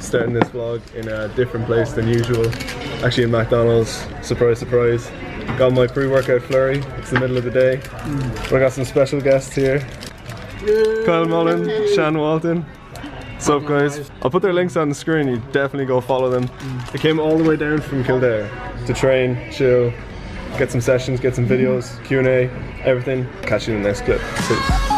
starting this vlog in a different place than usual. Actually in McDonald's, surprise surprise. Got my pre-workout flurry, it's the middle of the day. We got some special guests here. Kyle Mullen, Sian Walton. What's up guys? I'll put their links on the screen, you definitely go follow them. They came all the way down from Kildare to train, chill, get some sessions, get some videos, Q&A, everything. Catch you in the next clip. Peace.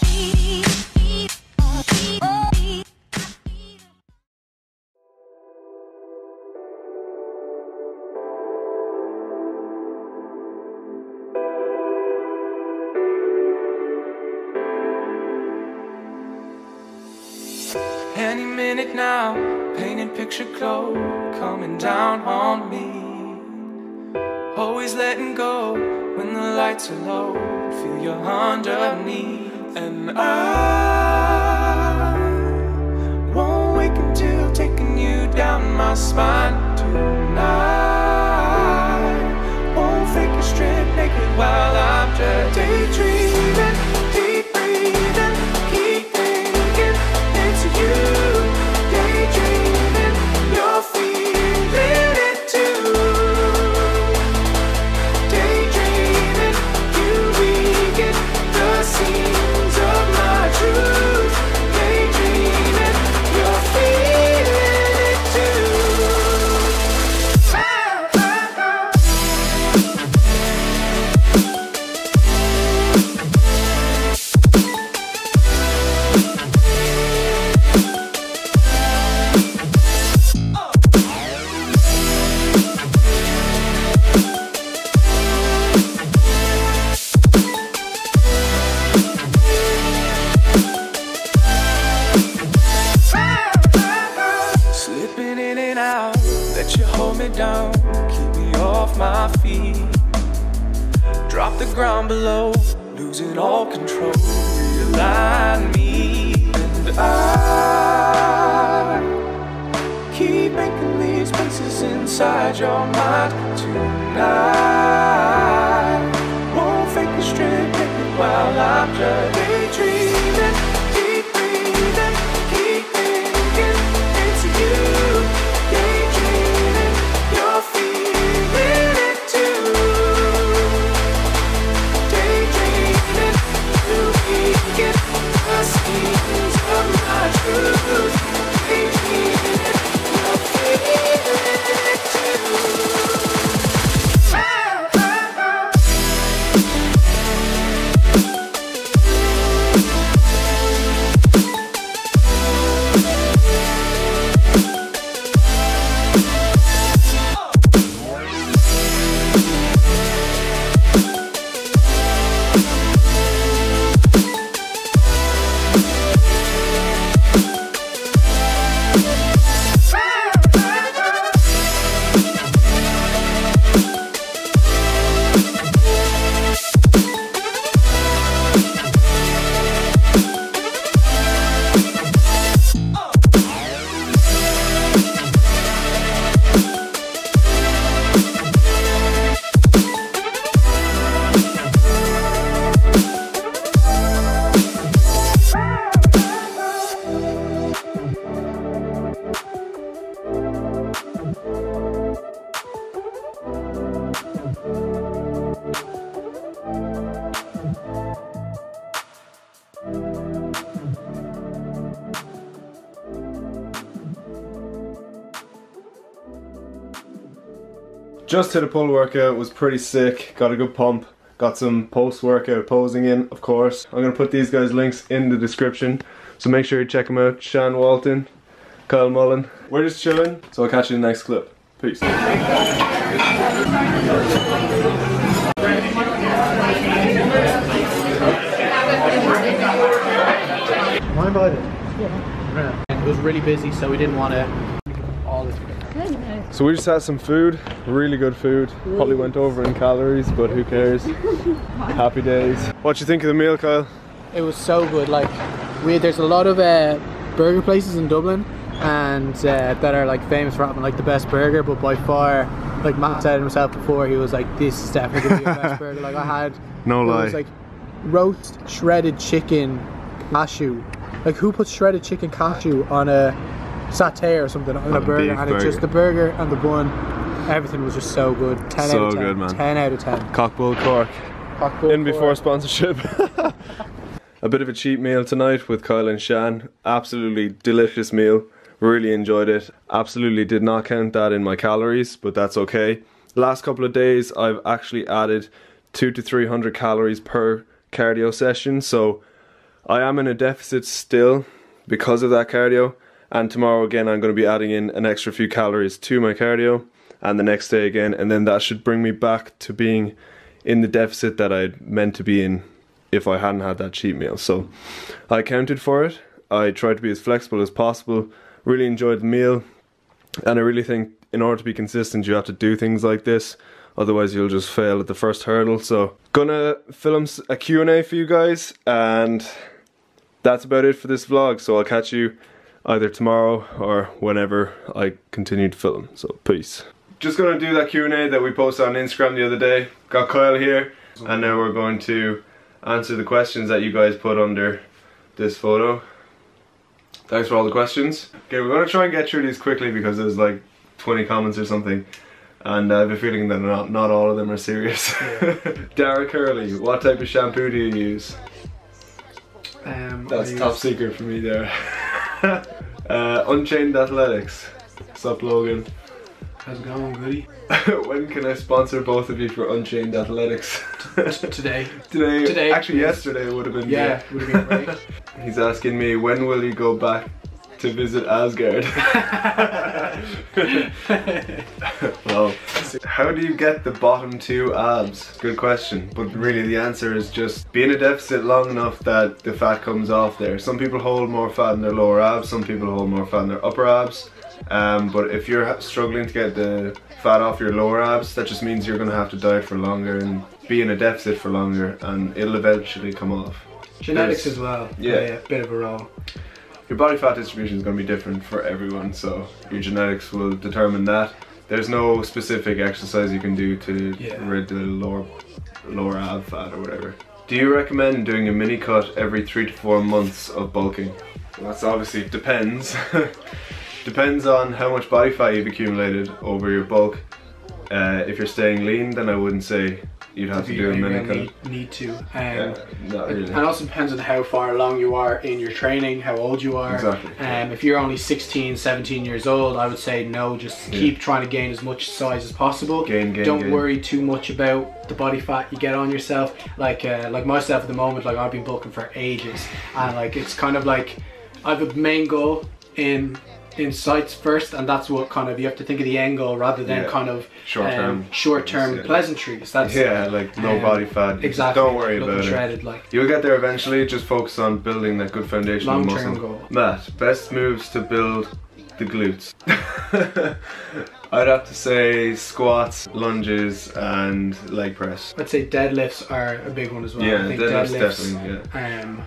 Any minute now, painted picture glow coming down on me. Always letting go when the lights are low. Feel you underneath, and I won't wake until taking you down my spine tonight. Won't fake a strip naked while I'm just daydreaming, deep breathing, keep thinking into you. Daydreaming, you're feeling it too. Daydreaming, you weaken the seams of my truth. Daydreaming, you're feeling it too. Down, keep me off my feet. Drop the ground below, losing all control. Realign me, and I keep making these spaces inside your mind tonight. Won't fake a strip naked while I'm just daydreaming, deep breathing, keep thinking into you. Feeling it too. Daydreaming, you weaken the seams of my truth. Daydreaming, you're feeling it too. Just hit a pull workout, was pretty sick, got a good pump, got some post-workout posing in, of course. I'm going to put these guys' links in the description, so make sure you check them out. Sian Walton, Kyle Mullen. We're just chilling, so I'll catch you in the next clip. Peace. Am I invited? Yeah. It was really busy, so we didn't want to all this. So we just had some food, really good food. Probably went over in calories, but who cares? Happy days. What you think of the meal, Kyle? It was so good. Like, there's a lot of burger places in Dublin, and that are like famous for having like the best burger. But by far, like Matt said himself before, he was like, "This is definitely gonna be the best burger." Like I had, no lie. It was like roast shredded chicken cashew. Like who puts shredded chicken cashew on a satay or something on a burger, and it's just the burger and the bun. Everything was just so good. 10 out of 10. Good, man. 10 out of 10. Cockbull Cork. Cockbull in before sponsorship. A bit of a cheap meal tonight with Kyle and Sian. Absolutely delicious meal. Really enjoyed it. Absolutely did not count that in my calories, but that's okay. Last couple of days I've actually added 200 to 300 calories per cardio session, so I am in a deficit still because of that cardio, and tomorrow again I'm going to be adding in an extra few calories to my cardio, and the next day again, and then that should bring me back to being in the deficit that I meant to be in if I hadn't had that cheat meal. So I accounted for it. I tried to be as flexible as possible. Really enjoyed the meal, and I really think in order to be consistent you have to do things like this, otherwise you'll just fail at the first hurdle. So gonna film a Q&A for you guys, and that's about it for this vlog. So I'll catch you either tomorrow or whenever I continue to film. So peace. Just gonna do that Q&A that we posted on Instagram the other day. Got Kyle here, and now we're going to answer the questions that you guys put under this photo. Thanks for all the questions. Okay, we're going to try and get through these quickly because there's like 20 comments or something, and I have a feeling that not all of them are serious. Derek Hurley, what type of shampoo do you use? That's top secret for me there. Unchained Athletics. Sup Logan? How's it going, goodie? When can I sponsor both of you for Unchained Athletics? Today. Today. Actually, yesterday would have been. Yeah, would have been great. He's asking me, when will you go back to visit Asgard? Well, how do you get the bottom 2 abs? Good question, but really the answer is just be in a deficit long enough that the fat comes off there. Some people hold more fat in their lower abs, some people hold more fat in their upper abs. But if you're struggling to get the fat off your lower abs, that just means you're going to have to diet for longer and be in a deficit for longer, and it'll eventually come off. Genetics as well. Yeah, a bit of a role. Your body fat distribution is going to be different for everyone, so your genetics will determine that. There's no specific exercise you can do to rid the lower ab fat or whatever. Do you recommend doing a mini cut every 3 to 4 months of bulking? Well, that's obviously depends. Depends on how much body fat you've accumulated over your bulk. If you're staying lean, then I wouldn't say you'd have to do a mini cut. Need to. Not really. And also depends on how far along you are in your training, how old you are. Exactly. If you're only 16, 17 years old, I would say no, just keep trying to gain as much size as possible. Don't worry too much about the body fat you get on yourself. Like myself at the moment, like I've been bulking for ages, and like it's kind of like I have a main goal in sights first, and that's what kind of you have to think of the end goal rather than kind of short-term pleasantries. That's like low body fat. Exactly. Don't worry about shredded, it. You'll get there eventually. Just focus on building that good foundation of muscle. Long-term goal. Matt, best moves to build the glutes. I'd have to say squats, lunges, and leg press. I'd say deadlifts are a big one as well. Yeah, I think deadlifts definitely. And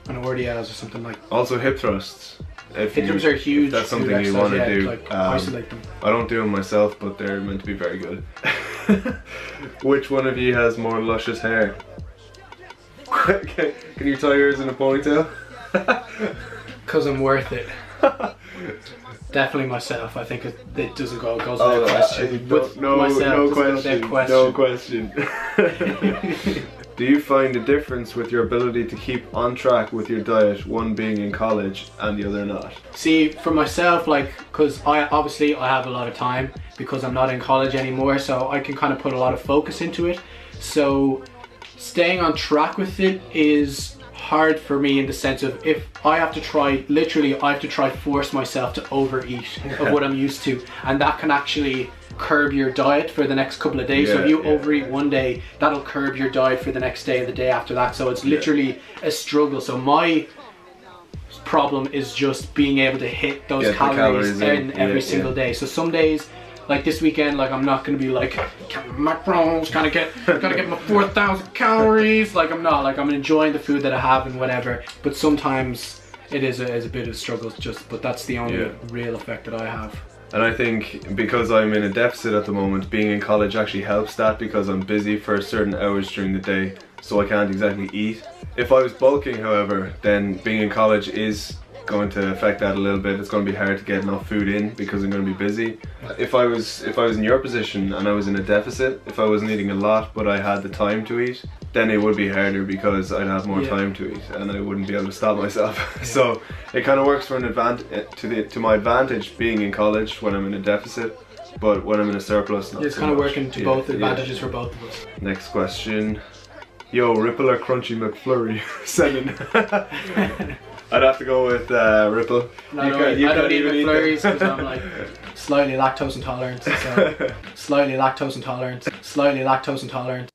RDLs or something like. Also hip thrusts. Hip thrusts are huge. If that's something you want to do. Like, isolate them. I don't do them myself, but they're meant to be very good. Which one of you has more luscious hair? Can you tie yours in a ponytail? Because I'm worth it. Definitely myself. I think it doesn't go. It goes without question. No question. Do you find a difference with your ability to keep on track with your diet, one being in college and the other not? See, for myself, like, because I have a lot of time because I'm not in college anymore, so I can kind of put a lot of focus into it. So staying on track with it is hard for me in the sense of if I have to try, literally I have to try force myself to overeat of what I'm used to, and that can actually curb your diet for the next couple of days. So if you overeat one day, that'll curb your diet for the next day and the day after that. So it's literally a struggle. So my problem is just being able to hit those calories in every single day. So some days, like this weekend, like I'm not gonna be like macros, gotta get my 4,000 calories. Like I'm not. Like I'm enjoying the food that I have and whatever. But sometimes it is a bit of a struggle. But that's the only real effect that I have. And I think because I'm in a deficit at the moment, being in college actually helps that, because I'm busy for certain hours during the day, so I can't exactly eat. If I was bulking, however, then being in college is going to affect that a little bit. It's going to be hard to get enough food in because I'm going to be busy. If I was in your position and I was in a deficit, if I wasn't eating a lot but I had the time to eat, then it would be harder because I'd have more time to eat and I wouldn't be able to stop myself. So it kind of works for an advantage to my advantage being in college when I'm in a deficit, but when I'm in a surplus, not it's so kind of much. working to both advantages for both of us. Next question. Yo, Ripple or Crunchy McFlurry? Sending. I'd have to go with Ripple. No, I don't eat McFlurries because I'm like slightly lactose intolerant. So slightly lactose intolerant. Slightly lactose intolerant.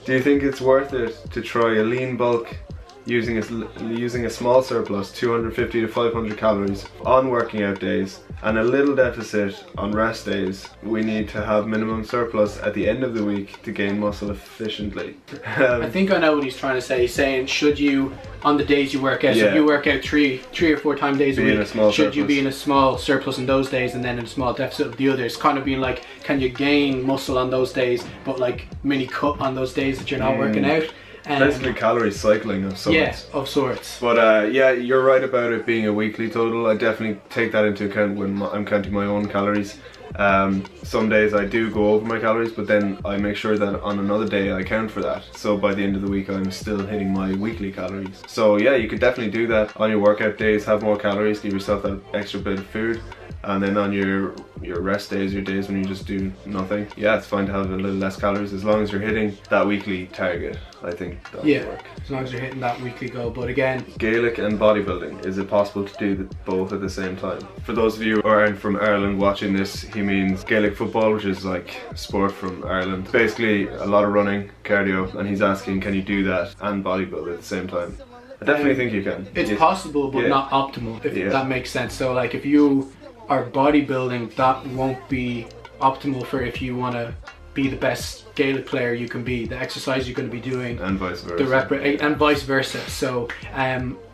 Do you think it's worth it to try a lean bulk using a small surplus, 250 to 500 calories on working out days, and a little deficit on rest days? We need to have minimum surplus at the end of the week to gain muscle efficiently. I think I know what he's trying to say. He's saying, should you, on the days you work out, so if you work out three or four times days a week, should you be in a small surplus on those days and then in a small deficit of the others? Kind of being like, can you gain muscle on those days, but like mini cut on those days that you're not working out? Basically calorie cycling of sorts. Yeah, of sorts. But yeah, you're right about it being a weekly total. I definitely take that into account when I'm counting my own calories. Some days I do go over my calories, but then I make sure that on another day I count for that. So by the end of the week I'm still hitting my weekly calories. So yeah, you could definitely do that on your workout days, have more calories, give yourself that extra bit of food. And then on your rest days, your days when you just do nothing, yeah, it's fine to have a little less calories as long as you're hitting that weekly target. I think that would work. As long as you're hitting that weekly goal. But again, Gaelic and bodybuilding, is it possible to do both at the same time? For those of you who aren't from Ireland watching this, he means Gaelic football, which is like sport from Ireland. Basically a lot of running, cardio, and he's asking, can you do that and bodybuild at the same time? I definitely think you can. It's possible, but not optimal, if that makes sense. So like if you are bodybuilding, that won't be optimal for if you want to be the best Gaelic player you can be, the exercise you're going to be doing, and vice versa. And vice versa. So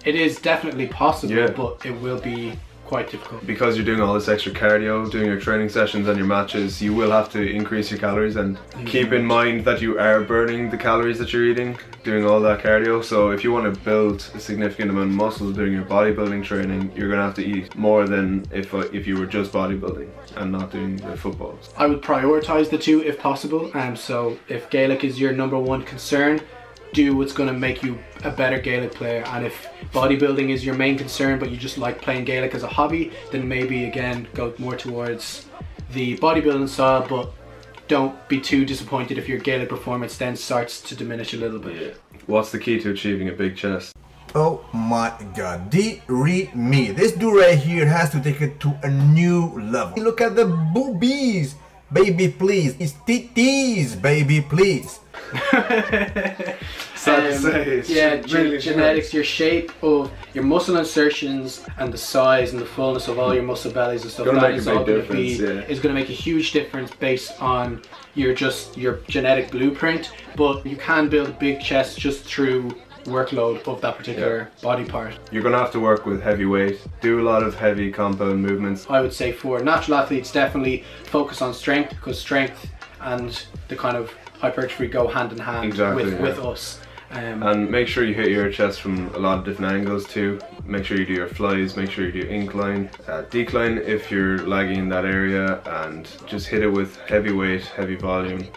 it is definitely possible, but it will be quite difficult. Because you're doing all this extra cardio, doing your training sessions and your matches, you will have to increase your calories, and keep in mind that you are burning the calories that you're eating, doing all that cardio. So if you want to build a significant amount of muscle doing your bodybuilding training, you're going to have to eat more than if you were just bodybuilding and not doing the football. I would prioritize the two if possible. So if Gaelic is your #1 concern, do what's going to make you a better Gaelic player. And if bodybuilding is your main concern but you just like playing Gaelic as a hobby, then maybe again go more towards the bodybuilding style, but don't be too disappointed if your Gaelic performance then starts to diminish a little bit. What's the key to achieving a big chest? Oh my god, read me. This dude right here has to take it to a new level. Look at the boobies, baby please. It's titties, baby please. Sad to say, it's genetics, your shape of your muscle insertions and the size and the fullness of all your muscle bellies and stuff like that is going to make a huge difference based on your genetic blueprint. But you can build a big chest just through workload of that particular body part. You're going to have to work with heavy weight, do a lot of heavy compound movements. I would say for natural athletes, definitely focus on strength, because strength and the kind of hypertrophy go hand in hand with us. And make sure you hit your chest from a lot of different angles too. Make sure you do your flies, make sure you do incline, decline if you're lagging in that area, and just hit it with heavy weight, heavy volume,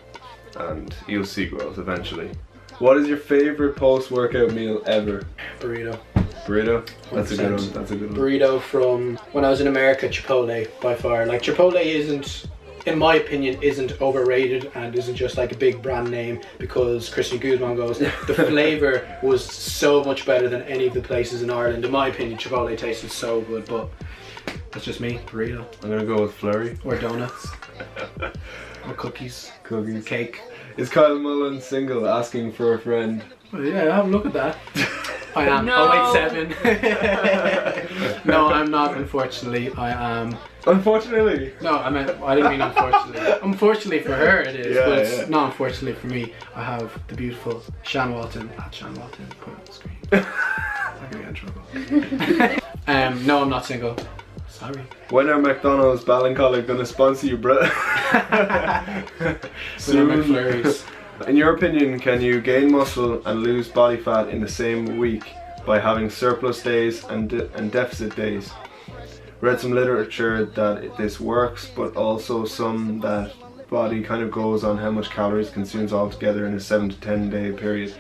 and you'll see growth eventually. What is your favorite post-workout meal ever? Burrito. Burrito? That's a good one. That's a good one. Burrito from when I was in America, Chipotle by far. Like Chipotle isn't, in my opinion, isn't overrated and isn't just like a big brand name because Christian Guzman goes. The flavour was so much better than any of the places in Ireland. In my opinion, Chipotle tasted so good, but that's just me. Burrito. I'm gonna go with flurry. Or donuts. Or cookies. Cookies. Cake. Is Kyle Mullen single, asking for a friend? Well, yeah, have a look at that. I am. No. 087. No, I'm not, unfortunately. I am. Unfortunately? No, I didn't mean unfortunately. Unfortunately for her it is, but it's not unfortunately for me. I have the beautiful Shan Walton, at Shan Walton, put it on the screen. I'm gonna get in trouble. No, I'm not single. Sorry. When are McDonald's Ballincollig gonna sponsor you, bro? Soon. McFlurries. In your opinion, can you gain muscle and lose body fat in the same week by having surplus days and deficit days? Read some literature that this works, but also some that body kind of goes on how much calories consumes altogether in a 7 to 10 day period.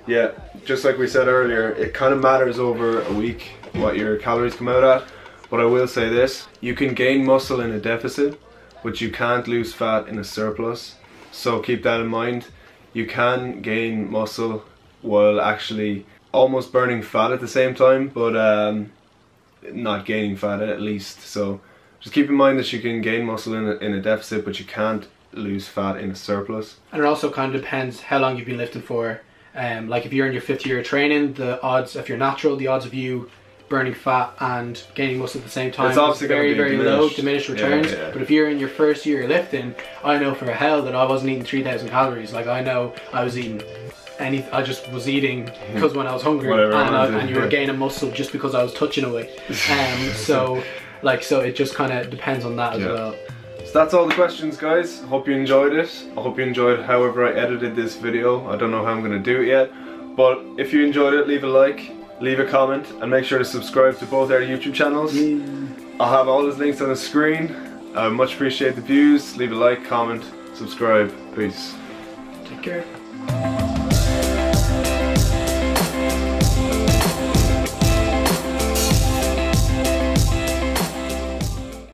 Yeah, just like we said earlier, it kind of matters over a week what your calories come out at. But I will say this, you can gain muscle in a deficit, but you can't lose fat in a surplus. So keep that in mind. You can gain muscle while actually almost burning fat at the same time, but not gaining fat at least. So just keep in mind that you can gain muscle in a deficit, but you can't lose fat in a surplus. And it also kind of depends how long you've been lifting for. Like if you're in your 5th year of training, the odds, if you're natural, the odds of you burning fat and gaining muscle at the same time is very, very low, diminished returns. Yeah. But if you're in your 1st year of lifting, I know for a hell that I wasn't eating 3,000 calories. Like I know I was eating I just was eating because when I was hungry, and you were gaining muscle just because I was touching away. So it just kind of depends on that as well. So that's all the questions, guys. Hope you enjoyed it. I hope you enjoyed however I edited this video. I don't know how I'm going to do it yet, but if you enjoyed it, leave a like, leave a comment, and make sure to subscribe to both our YouTube channels. I'll have all those links on the screen. I much appreciate the views. Leave a like, comment, subscribe. Peace. Take care.